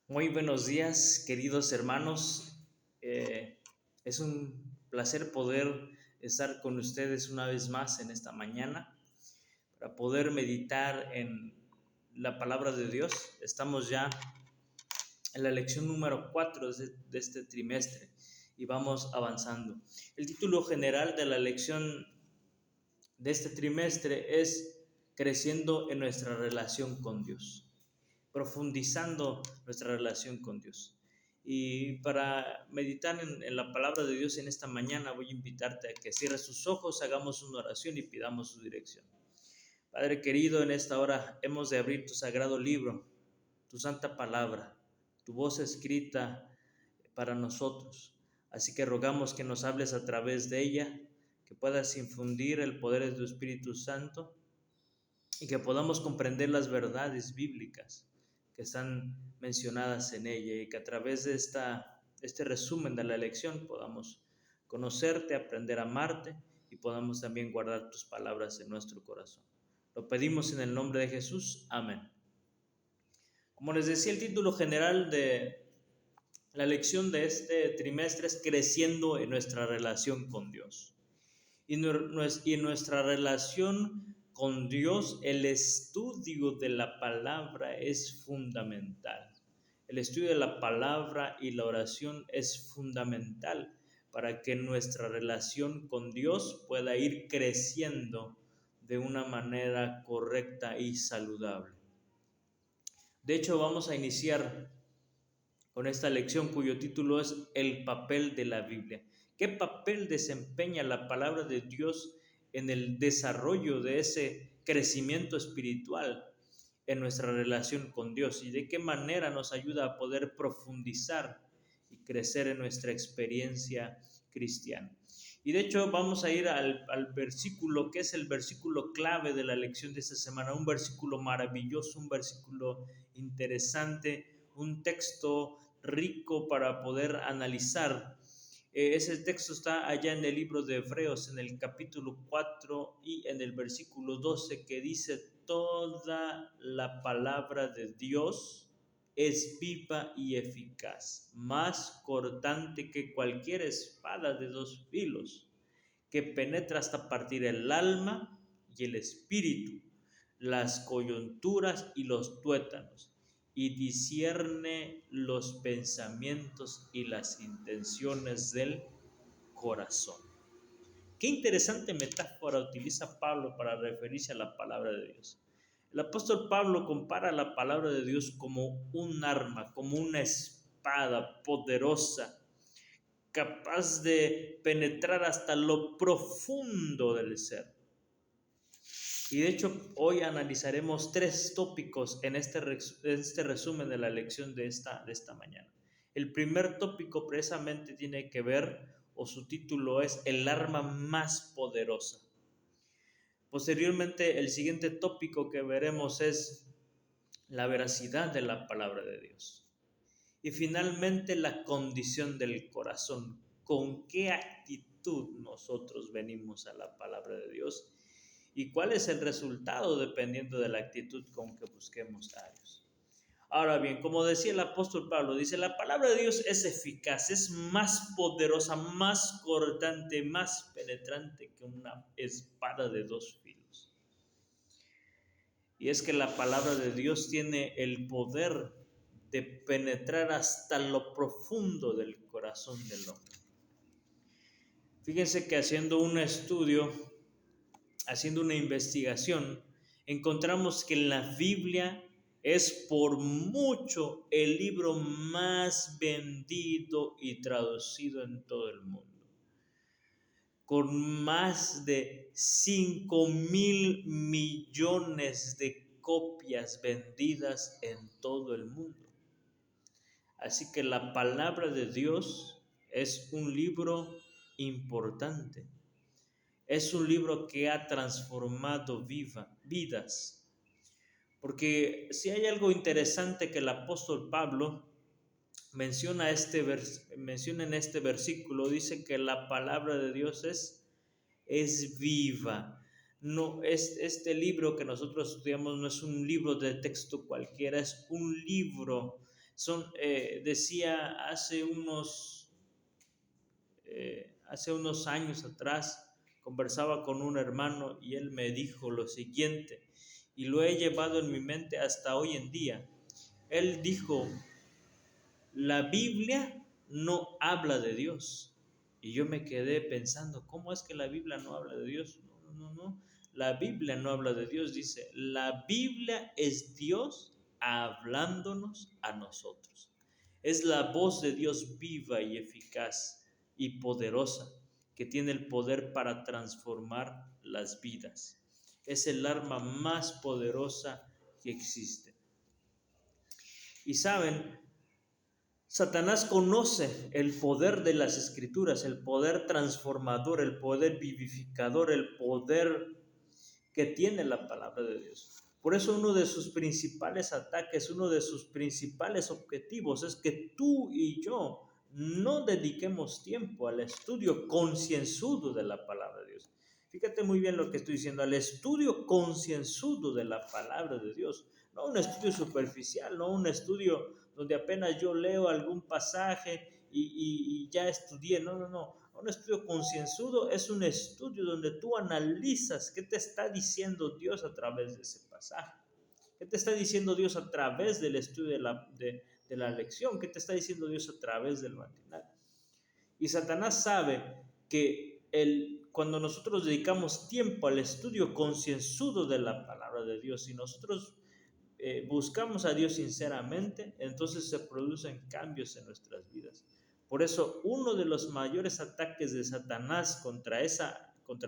Muy buenos días, queridos hermanos. Es un placer poder estar con ustedes una vez más en esta mañana para poder meditar en la palabra de Dios. Estamos ya en la lección número 4 de este trimestre y vamos avanzando. El título general de la lección de este trimestre es Creciendo en nuestra relación con Dios, profundizando nuestra relación con Dios. Y para meditar en la palabra de Dios en esta mañana, voy a invitarte a que cierres tus ojos, hagamos una oración y pidamos su dirección. Padre querido, en esta hora hemos de abrir tu sagrado libro, tu santa palabra, tu voz escrita para nosotros. Así que rogamos que nos hables a través de ella, que puedas infundir el poder de tu Espíritu Santo y que podamos comprender las verdades bíblicas que están mencionadas en ella y que a través de este resumen de la lección podamos conocerte, aprender a amarte y podamos también guardar tus palabras en nuestro corazón. Lo pedimos en el nombre de Jesús. Amén. Como les decía, el título general de la lección de este trimestre es Creciendo en nuestra relación con Dios. Y en nuestra relación con Dios, el estudio de la palabra es fundamental. El estudio de la palabra y la oración es fundamental para que nuestra relación con Dios pueda ir creciendo de una manera correcta y saludable. De hecho, vamos a iniciar con esta lección cuyo título es El papel de la Biblia. ¿Qué papel desempeña la palabra de Dios en el desarrollo de ese crecimiento espiritual en nuestra relación con Dios? ¿Y de qué manera nos ayuda a poder profundizar y crecer en nuestra experiencia cristiana? Y de hecho vamos a ir al versículo que es el versículo clave de la lección de esta semana, un versículo maravilloso, un versículo interesante, un texto rico para poder analizar. Ese texto está allá en el libro de Hebreos, en el capítulo 4 y en el versículo 12, que dice: toda la palabra de Dios es viva y eficaz, más cortante que cualquier espada de dos filos, que penetra hasta partir el alma y el espíritu, las coyunturas y los tuétanos, y discierne los pensamientos y las intenciones del corazón. Qué interesante metáfora utiliza Pablo para referirse a la palabra de Dios. El apóstol Pablo compara la palabra de Dios como un arma, como una espada poderosa, capaz de penetrar hasta lo profundo del ser. Y de hecho hoy analizaremos 3 tópicos en este resumen de la lección de esta mañana. El primer tópico precisamente tiene que ver, o su título es El arma más poderosa. Posteriormente, el siguiente tópico que veremos es la veracidad de la palabra de Dios. Y finalmente, la condición del corazón. ¿Con qué actitud nosotros venimos a la palabra de Dios? ¿Y cuál es el resultado dependiendo de la actitud con que busquemos a Dios? Ahora bien, como decía el apóstol Pablo, dice: la palabra de Dios es eficaz, es más poderosa, más cortante, más penetrante que una espada de dos filos. Y es que la palabra de Dios tiene el poder de penetrar hasta lo profundo del corazón del hombre. Fíjense que haciendo un estudio, haciendo una investigación, encontramos que la Biblia es por mucho el libro más vendido y traducido en todo el mundo, con más de 5,000,000,000 de copias vendidas en todo el mundo. Así que la palabra de Dios es un libro importante. Es un libro que ha transformado vidas. Porque si hay algo interesante que el apóstol Pablo menciona en este versículo, dice que la palabra de Dios es viva. No es este libro que nosotros estudiamos, no es un libro de texto cualquiera, es un libro Decía hace unos años atrás, conversaba con un hermano y él me dijo lo siguiente, y lo he llevado en mi mente hasta hoy en día. Él dijo: la Biblia no habla de Dios. Y yo me quedé pensando, ¿cómo es que la Biblia no habla de Dios? No. La Biblia no habla de Dios, dice. La Biblia es Dios hablándonos a nosotros. Es la voz de Dios viva y eficaz y poderosa, que tiene el poder para transformar las vidas. Es el arma más poderosa que existe. Y saben, Satanás conoce el poder de las Escrituras, el poder transformador, el poder vivificador, el poder que tiene la palabra de Dios. Por eso uno de sus principales ataques, uno de sus principales objetivos es que tú y yo no dediquemos tiempo al estudio concienzudo de la palabra de Dios. Fíjate muy bien lo que estoy diciendo, al estudio concienzudo de la palabra de Dios. No un estudio superficial, no un estudio donde apenas yo leo algún pasaje y ya estudié. No. Un estudio concienzudo es un estudio donde tú analizas qué te está diciendo Dios a través de ese pasaje. ¿Qué te está diciendo Dios a través del estudio de la lección? ¿Qué te está diciendo Dios a través del matinal? Y Satanás sabe que cuando nosotros dedicamos tiempo al estudio concienzudo de la palabra de Dios y nosotros buscamos a Dios sinceramente, entonces se producen cambios en nuestras vidas. Por eso, uno de los mayores ataques de Satanás contra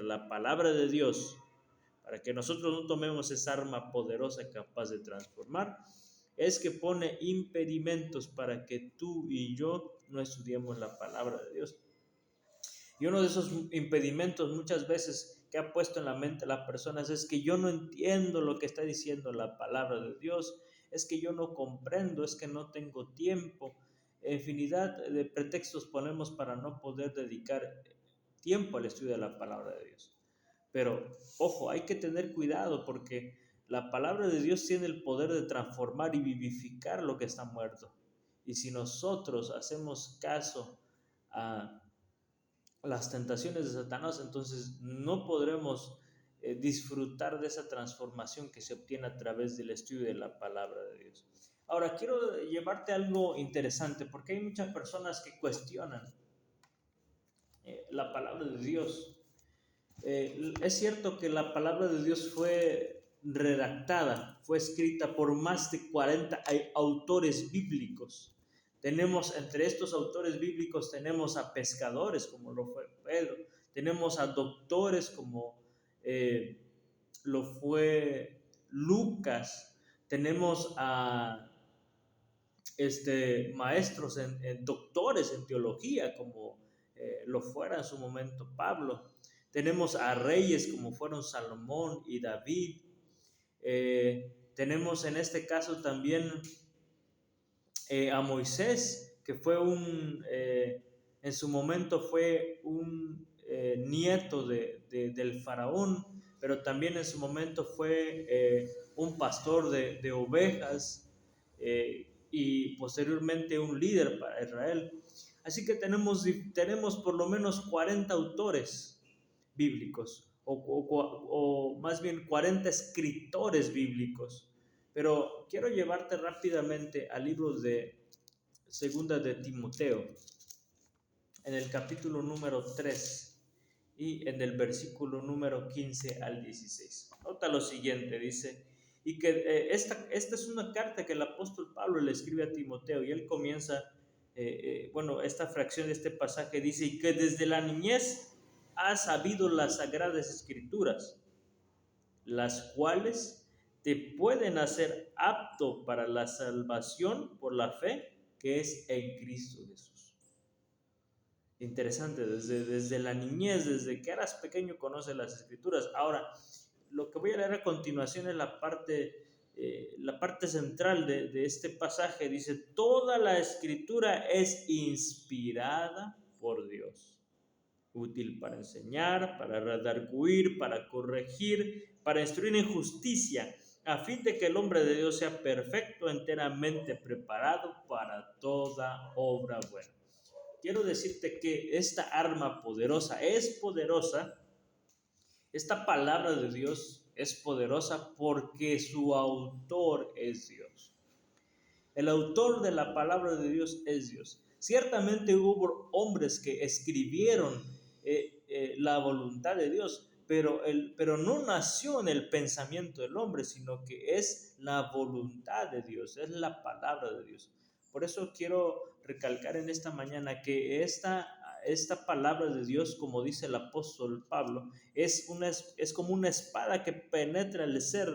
la palabra de Dios, para que nosotros no tomemos esa arma poderosa capaz de transformar, es que pone impedimentos para que tú y yo no estudiemos la palabra de Dios. Y uno de esos impedimentos muchas veces que ha puesto en la mente a las personas es que yo no entiendo lo que está diciendo la palabra de Dios, es que yo no comprendo, es que no tengo tiempo. Infinidad de pretextos ponemos para no poder dedicar tiempo al estudio de la palabra de Dios. Pero, ojo, hay que tener cuidado porque la palabra de Dios tiene el poder de transformar y vivificar lo que está muerto. Y si nosotros hacemos caso a las tentaciones de Satanás, entonces no podremos disfrutar de esa transformación que se obtiene a través del estudio de la palabra de Dios. Ahora, quiero llevarte a algo interesante, porque hay muchas personas que cuestionan la palabra de Dios. Es cierto que la palabra de Dios fue redactada, fue escrita por más de 40 autores bíblicos. Tenemos entre estos autores bíblicos, tenemos a pescadores como lo fue Pedro, tenemos a doctores como lo fue Lucas, tenemos a maestros, doctores en teología como lo fuera en su momento Pablo. Tenemos a reyes como fueron Salomón y David. Tenemos en este caso también a Moisés, que fue en su momento fue un nieto del faraón, pero también en su momento fue un pastor de ovejas y posteriormente un líder para Israel. Así que tenemos por lo menos 40 autores bíblicos, o más bien 40 escritores bíblicos. Pero quiero llevarte rápidamente al libro de Segunda de Timoteo, en el capítulo número 3 y en el versículo número 15 al 16. Nota lo siguiente, dice, y que esta es una carta que el apóstol Pablo le escribe a Timoteo, y él comienza, esta fracción de este pasaje dice, y que desde la niñez has sabido las sagradas escrituras, las cuales te pueden hacer apto para la salvación por la fe que es en Cristo Jesús. Interesante, desde la niñez, desde que eras pequeño conoces las escrituras. Ahora, lo que voy a leer a continuación es la parte central de este pasaje. Dice, toda la escritura es inspirada por Dios, útil para enseñar, para redarguir, para corregir, para instruir en justicia, a fin de que el hombre de Dios sea perfecto, enteramente preparado para toda obra buena. Quiero decirte que esta arma poderosa es poderosa. Esta palabra de Dios es poderosa porque su autor es Dios. El autor de la palabra de Dios es Dios. Ciertamente hubo hombres que escribieron la voluntad de Dios, pero no nació en el pensamiento del hombre, sino que es la voluntad de Dios, es la palabra de Dios. Por eso quiero recalcar en esta mañana que esta palabra de Dios, como dice el apóstol Pablo, es como una espada que penetra el ser,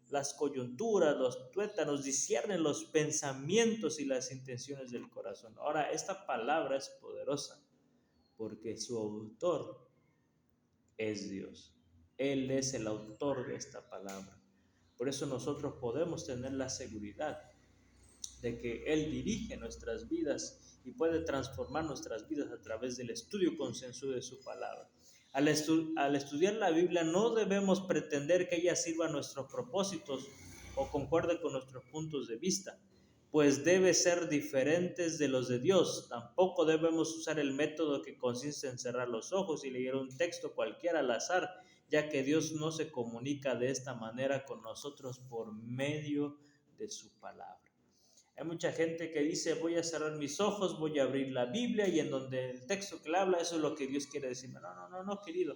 las coyunturas, los tuétanos, disciernen los pensamientos y las intenciones del corazón. Ahora, esta palabra es poderosa porque su autor es Dios. Él es el autor de esta palabra. Por eso nosotros podemos tener la seguridad de que Él dirige nuestras vidas y puede transformar nuestras vidas a través del estudio concienzudo de su palabra. Al estudiar la Biblia no debemos pretender que ella sirva a nuestros propósitos o concuerde con nuestros puntos de vista, pues debe ser diferentes de los de Dios. Tampoco debemos usar el método que consiste en cerrar los ojos y leer un texto cualquiera al azar, ya que Dios no se comunica de esta manera con nosotros por medio de su palabra. Hay mucha gente que dice, voy a cerrar mis ojos, voy a abrir la Biblia y en donde el texto que le habla, eso es lo que Dios quiere decirme. No, querido.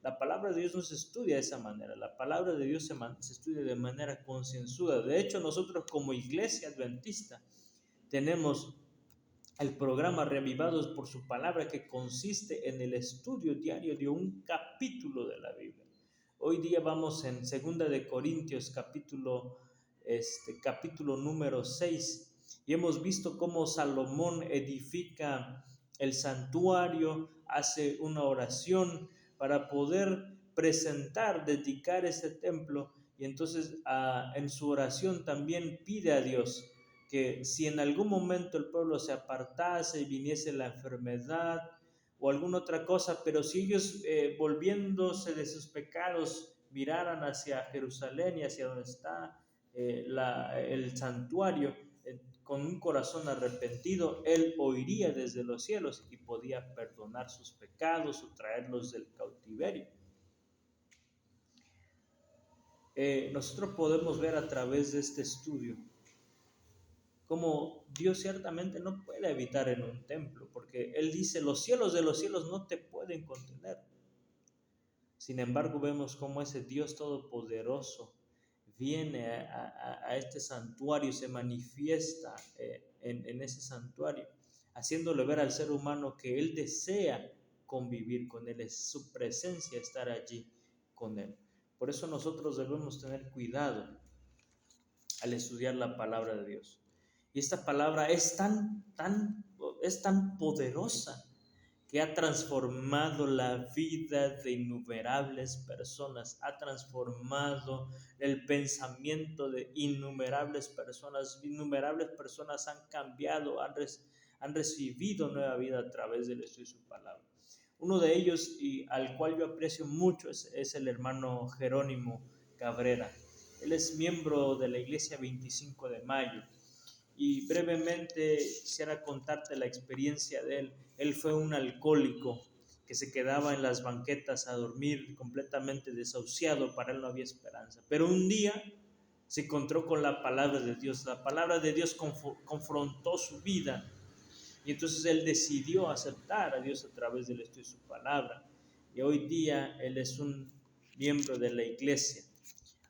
La palabra de Dios no se estudia de esa manera. La palabra de Dios se estudia de manera concienzuda. De hecho, nosotros como iglesia adventista tenemos el programa Reavivados por su palabra, que consiste en el estudio diario de un capítulo de la Biblia. Hoy día vamos en 2 Corintios capítulo número 6 y hemos visto cómo Salomón edifica el santuario, hace una oración para poder dedicar ese templo, y entonces en su oración también pide a Dios que si en algún momento el pueblo se apartase y viniese la enfermedad o alguna otra cosa, pero si ellos volviéndose de sus pecados miraran hacia Jerusalén y hacia donde está el santuario, con un corazón arrepentido, Él oiría desde los cielos y podía perdonar sus pecados o traerlos del cautiverio. Nosotros podemos ver a través de este estudio como Dios ciertamente no puede habitar en un templo, porque Él dice, los cielos de los cielos no te pueden contener. Sin embargo, vemos cómo ese Dios todopoderoso viene a este santuario, se manifiesta en ese santuario, haciéndole ver al ser humano que Él desea convivir con Él, es su presencia estar allí con Él. Por eso nosotros debemos tener cuidado al estudiar la palabra de Dios. Y esta palabra es tan poderosa que ha transformado la vida de innumerables personas, ha transformado el pensamiento de innumerables personas han cambiado, han recibido nueva vida a través del estudio de su palabra. Uno de ellos, y al cual yo aprecio mucho, es el hermano Jerónimo Cabrera. Él es miembro de la Iglesia 25 de Mayo. Y brevemente quisiera contarte la experiencia de él. Él fue un alcohólico que se quedaba en las banquetas a dormir completamente desahuciado. Para él no había esperanza. Pero un día se encontró con la palabra de Dios. La palabra de Dios confrontó su vida. Y entonces él decidió aceptar a Dios a través del estudio de su palabra. Y hoy día él es un miembro de la iglesia.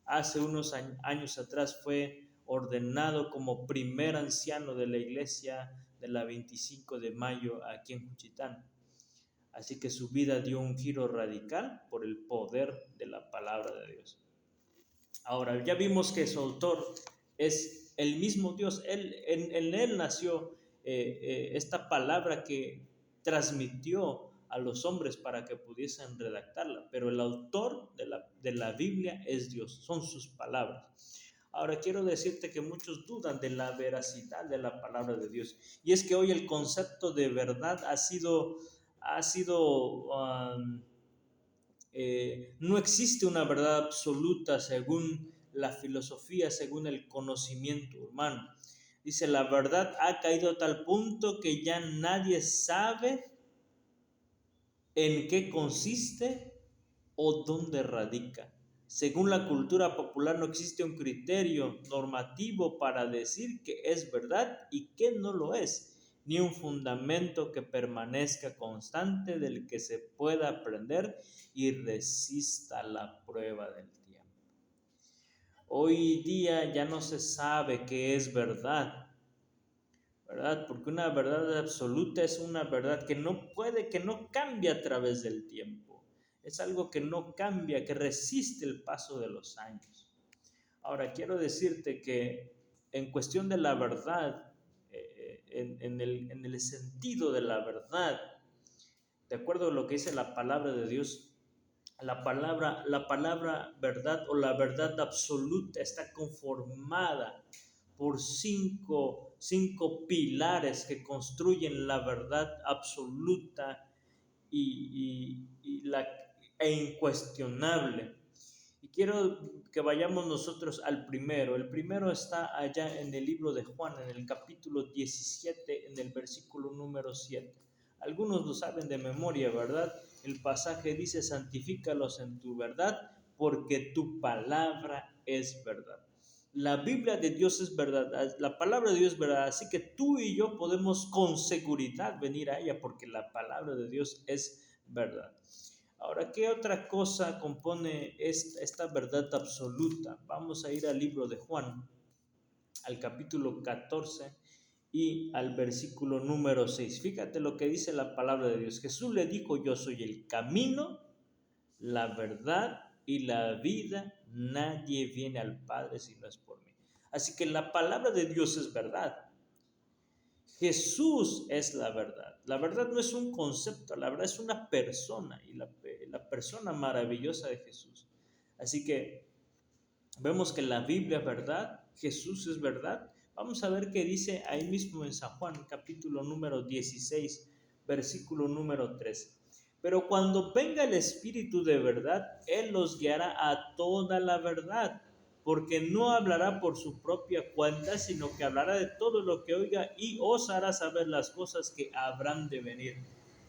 Hace unos años atrás fue ordenado como primer anciano de la iglesia de la 25 de mayo aquí en Juchitán. Así que su vida dio un giro radical por el poder de la palabra de Dios. Ahora, ya vimos que su autor es el mismo Dios. En él nació esta palabra que transmitió a los hombres para que pudiesen redactarla, pero el autor de la Biblia es Dios, son sus palabras. Ahora quiero decirte que muchos dudan de la veracidad de la palabra de Dios, y es que hoy el concepto de verdad no existe una verdad absoluta según la filosofía, según el conocimiento humano. Dice, la verdad ha caído a tal punto que ya nadie sabe en qué consiste o dónde radica. Según la cultura popular no existe un criterio normativo para decir que es verdad y que no lo es, ni un fundamento que permanezca constante del que se pueda aprender y resista la prueba del tiempo. Hoy día ya no se sabe qué es verdad, ¿verdad? Porque una verdad absoluta es una verdad que no cambia a través del tiempo. Es algo que no cambia, que resiste el paso de los años. Ahora, quiero decirte que en cuestión de la verdad, en el sentido de la verdad, de acuerdo a lo que dice la palabra de Dios, la palabra verdad o la verdad absoluta está conformada por cinco pilares que construyen la verdad absoluta e incuestionable. Y quiero que vayamos nosotros al primero. El primero está allá en el libro de Juan, en el capítulo 17, en el versículo número 7. Algunos lo saben de memoria, ¿verdad? El pasaje dice, santifícalos en tu verdad, porque tu palabra es verdad. La Biblia de Dios es verdad, la palabra de Dios es verdad, así que tú y yo podemos con seguridad venir a ella, porque la palabra de Dios es verdad. Ahora, ¿qué otra cosa compone esta verdad absoluta? Vamos a ir al libro de Juan, al capítulo 14 y al versículo número 6. Fíjate lo que dice la palabra de Dios. Jesús le dijo, yo soy el camino, la verdad y la vida. Nadie viene al Padre si no es por mí. Así que la palabra de Dios es verdad. Jesús es la verdad. La verdad no es un concepto, la verdad es una persona y la persona maravillosa de Jesús. Así que vemos que la Biblia es verdad, Jesús es verdad. Vamos a ver qué dice ahí mismo en San Juan, capítulo número 16, versículo número 3. Pero cuando venga el Espíritu de verdad, Él los guiará a toda la verdad, porque no hablará por su propia cuenta, sino que hablará de todo lo que oiga y os hará saber las cosas que habrán de venir.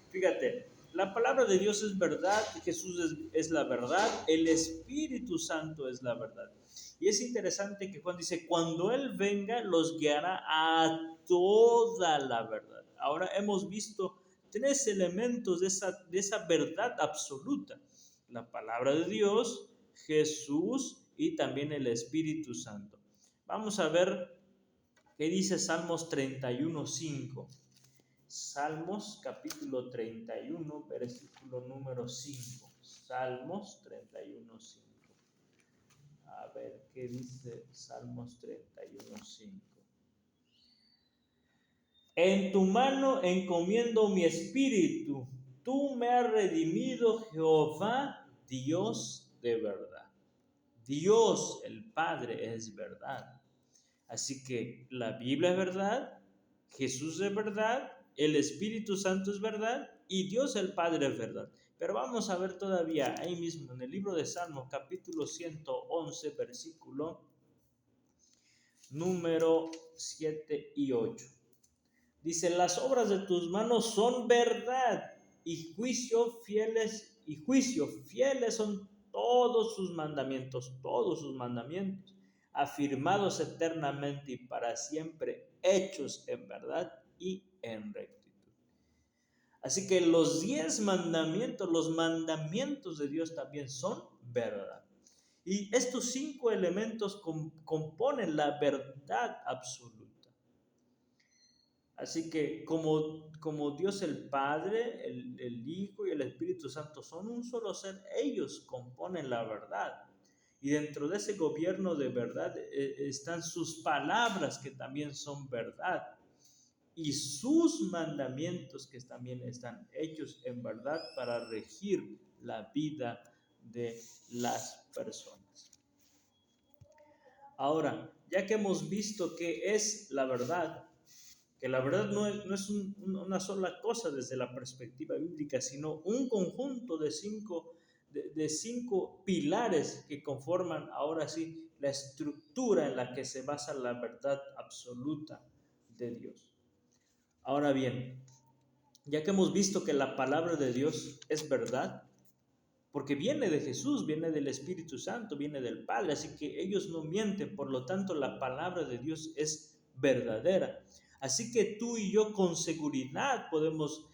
Fíjate, la palabra de Dios es verdad, Jesús es la verdad, el Espíritu Santo es la verdad. Y es interesante que Juan dice, cuando Él venga, los guiará a toda la verdad. Ahora hemos visto tres elementos de esa verdad absoluta. La palabra de Dios, Jesús y también el Espíritu Santo. Vamos a ver qué dice Salmos 31:5. Salmos capítulo 31, versículo número 5. Salmos 31:5. A ver qué dice Salmos 31:5. En tu mano encomiendo mi espíritu. Tú me has redimido, Jehová, Dios de verdad. Dios el Padre es verdad. Así que la Biblia es verdad, Jesús es verdad, el Espíritu Santo es verdad y Dios el Padre es verdad. Pero vamos a ver todavía ahí mismo en el libro de Salmos, capítulo 111, versículo número 7 y 8. Dice, las obras de tus manos son verdad y juicio fieles son todos sus mandamientos, afirmados eternamente y para siempre, hechos en verdad y en rectitud. Así que los 10 mandamientos, los mandamientos de Dios también son verdad. Y estos 5 elementos componen la verdad absoluta. Así que como Dios el Padre, el Hijo y el Espíritu Santo son un solo ser, ellos componen la verdad. Y dentro de ese gobierno de verdad están sus palabras que también son verdad. Y sus mandamientos que también están hechos en verdad para regir la vida de las personas. Ahora, ya que hemos visto qué es la verdad, que la verdad no es una sola cosa desde la perspectiva bíblica, sino un conjunto de cinco pilares que conforman ahora sí la estructura en la que se basa la verdad absoluta de Dios. Ahora bien, ya que hemos visto que la palabra de Dios es verdad, porque viene de Jesús, viene del Espíritu Santo, viene del Padre, así que ellos no mienten, por lo tanto la palabra de Dios es verdadera. Así que tú y yo con seguridad podemos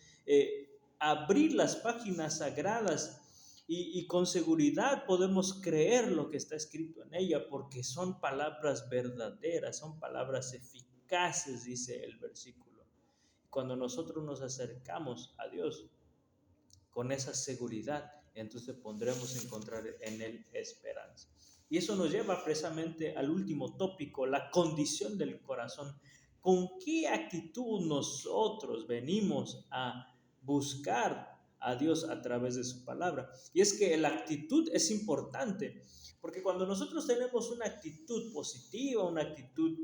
abrir las páginas sagradas y con seguridad podemos creer lo que está escrito en ella, porque son palabras verdaderas, son palabras eficaces, dice el versículo. Cuando nosotros nos acercamos a Dios con esa seguridad, entonces podremos encontrar en Él esperanza. Y eso nos lleva precisamente al último tópico, la condición del corazón. ¿Con qué actitud nosotros venimos a buscar a Dios a través de su palabra? Y es que la actitud es importante, porque cuando nosotros tenemos una actitud positiva, una actitud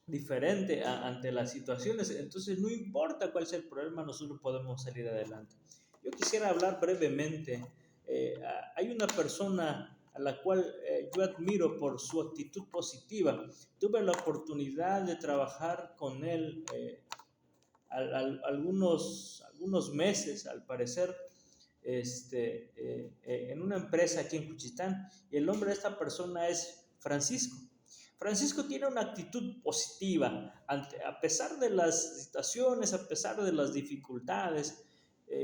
diferente ante las situaciones, entonces no importa cuál sea el problema, nosotros podemos salir adelante. Yo quisiera hablar brevemente. Hay una persona a la cual yo admiro por su actitud positiva. Tuve la oportunidad de trabajar con él algunos meses, al parecer, en una empresa aquí en Juchitán, y el nombre de esta persona es Francisco. Francisco tiene una actitud positiva a pesar de las situaciones, a pesar de las dificultades.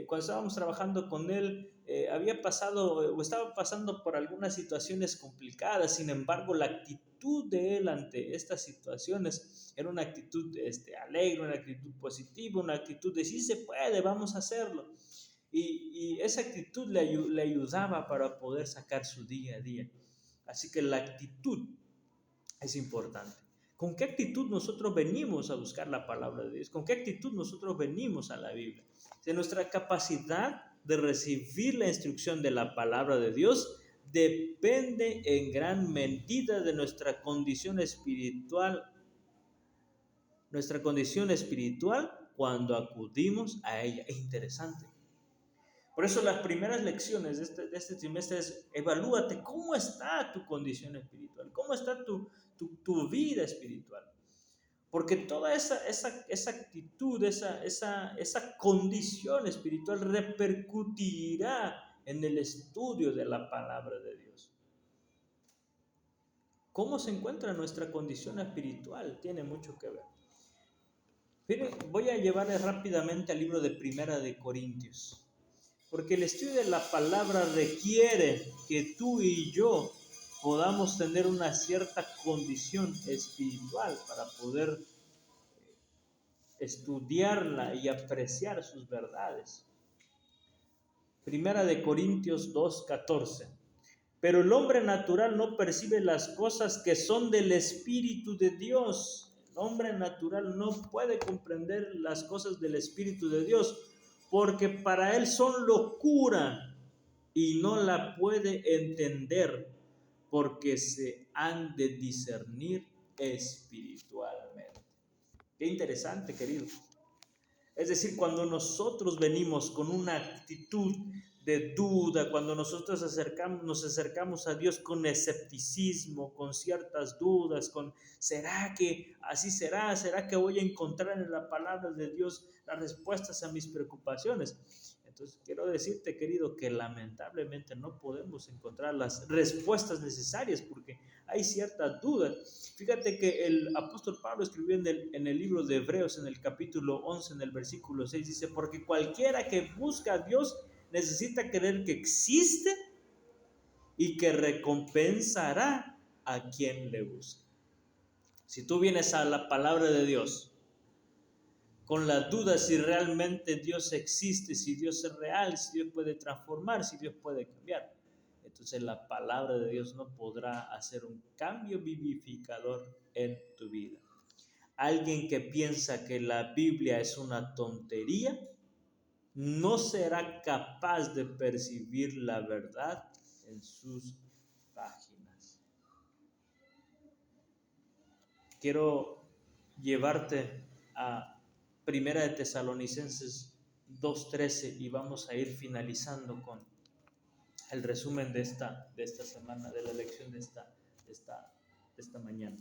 Cuando estábamos trabajando con él, había pasado o estaba pasando por algunas situaciones complicadas. Sin embargo, la actitud de él ante estas situaciones era una actitud alegre, una actitud positiva, una actitud de sí se puede, vamos a hacerlo. Y esa actitud le ayudaba para poder sacar su día a día. Así que la actitud es importante. ¿Con qué actitud nosotros venimos a buscar la palabra de Dios? ¿Con qué actitud nosotros venimos a la Biblia? De nuestra capacidad de recibir la instrucción de la palabra de Dios depende en gran medida de nuestra condición espiritual cuando acudimos a ella. Es interesante. Por eso las primeras lecciones de este trimestre es: evalúate cómo está tu condición espiritual, cómo está tu vida espiritual. Porque toda esa actitud, esa condición espiritual repercutirá en el estudio de la palabra de Dios. ¿Cómo se encuentra nuestra condición espiritual? Tiene mucho que ver. Miren, voy a llevarles rápidamente al libro de Primera de Corintios. Porque el estudio de la palabra requiere que tú y yo podamos tener una cierta condición espiritual para poder estudiarla y apreciar sus verdades. Primera de Corintios 2:14. Pero el hombre natural no percibe las cosas que son del Espíritu de Dios. El hombre natural no puede comprender las cosas del Espíritu de Dios, porque para él son locura y no la puede entender, porque se han de discernir espiritualmente. Qué interesante, querido. Es decir, cuando nosotros venimos con una actitud de duda, cuando nosotros nos acercamos a Dios con escepticismo, con ciertas dudas, ¿será que así será? ¿Será que voy a encontrar en la palabra de Dios las respuestas a mis preocupaciones? Entonces quiero decirte, querido, que lamentablemente no podemos encontrar las respuestas necesarias porque hay ciertas dudas. Fíjate que el apóstol Pablo escribió en el libro de Hebreos, en el capítulo 11, en el versículo 6, dice: porque cualquiera que busca a Dios necesita creer que existe y que recompensará a quien le busca. Si tú vienes a la palabra de Dios con la duda si realmente Dios existe, si Dios es real, si Dios puede transformar, si Dios puede cambiar, entonces la palabra de Dios no podrá hacer un cambio vivificador en tu vida. Alguien que piensa que la Biblia es una tontería no será capaz de percibir la verdad en sus páginas. Quiero llevarte a Primera de Tesalonicenses 2:13 y vamos a ir finalizando con el resumen de esta semana, de la lección de esta esta mañana.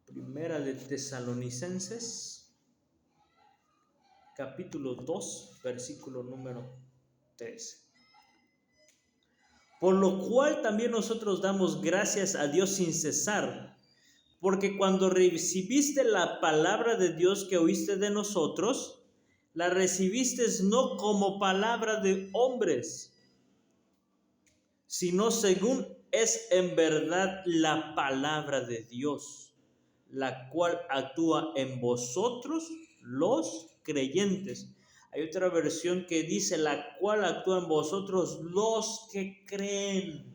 Primera de Tesalonicenses, capítulo 2, versículo número 13. Por lo cual también nosotros damos gracias a Dios sin cesar, porque cuando recibiste la palabra de Dios que oíste de nosotros, la recibiste no como palabra de hombres, sino según es en verdad la palabra de Dios, la cual actúa en vosotros los creyentes. Hay otra versión que dice, la cual actúa en vosotros los que creen.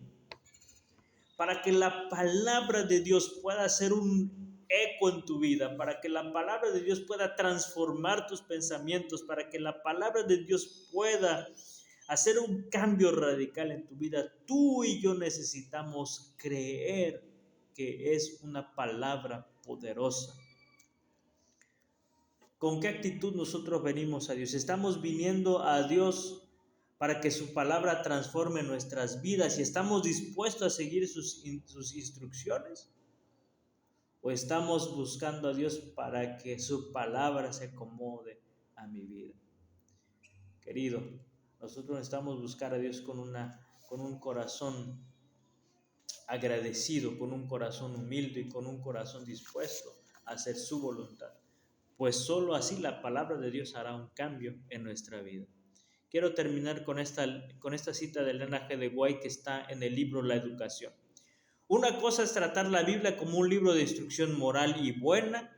Para que la palabra de Dios pueda hacer un eco en tu vida, para que la palabra de Dios pueda transformar tus pensamientos, para que la palabra de Dios pueda hacer un cambio radical en tu vida, tú y yo necesitamos creer que es una palabra poderosa. ¿Con qué actitud nosotros venimos a Dios? ¿Estamos viniendo a Dios para que su palabra transforme nuestras vidas y estamos dispuestos a seguir sus instrucciones? ¿O estamos buscando a Dios para que su palabra se acomode a mi vida? Querido, nosotros necesitamos buscar a Dios con un corazón agradecido, con un corazón humilde y con un corazón dispuesto a hacer su voluntad. Pues solo así la palabra de Dios hará un cambio en nuestra vida. Quiero terminar con esta cita de Elena G. de White que está en el libro La Educación. Una cosa es tratar la Biblia como un libro de instrucción moral y buena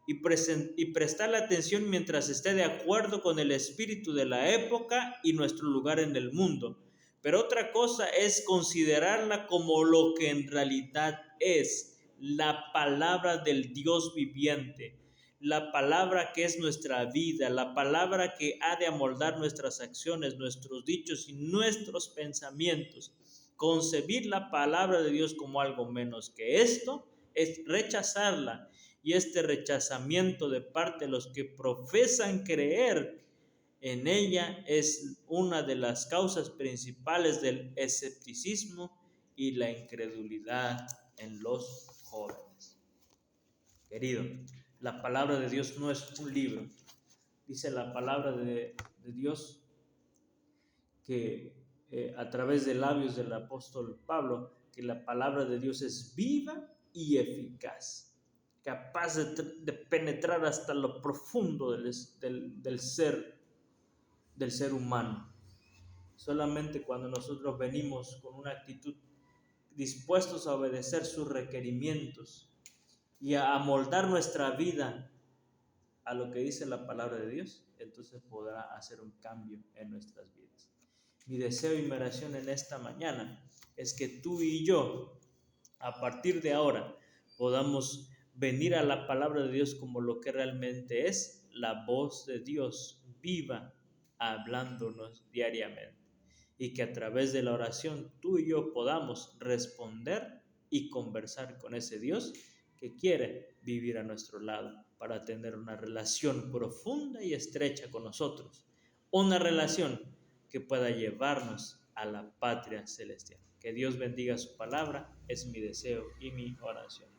y prestarle atención mientras esté de acuerdo con el espíritu de la época y nuestro lugar en el mundo. Pero otra cosa es considerarla como lo que en realidad es, la palabra del Dios viviente, la palabra que es nuestra vida, la palabra que ha de amoldar nuestras acciones, nuestros dichos y nuestros pensamientos. Concebir la palabra de Dios como algo menos que esto es rechazarla, y este rechazamiento de parte de los que profesan creer en ella es una de las causas principales del escepticismo y la incredulidad en los jóvenes. Querido, la palabra de Dios no es un libro. Dice la palabra de Dios que a través de labios del apóstol Pablo, que la palabra de Dios es viva y eficaz, capaz de penetrar hasta lo profundo del ser humano. Solamente cuando nosotros venimos con una actitud dispuestos a obedecer sus requerimientos y a amoldar nuestra vida a lo que dice la palabra de Dios, entonces podrá hacer un cambio en nuestras vidas. Mi deseo y mi oración en esta mañana es que tú y yo, a partir de ahora, podamos venir a la palabra de Dios como lo que realmente es, la voz de Dios viva, hablándonos diariamente. Y que a través de la oración tú y yo podamos responder y conversar con ese Dios que quiere vivir a nuestro lado para tener una relación profunda y estrecha con nosotros. Una relación que pueda llevarnos a la patria celestial. Que Dios bendiga su palabra, es mi deseo y mi oración.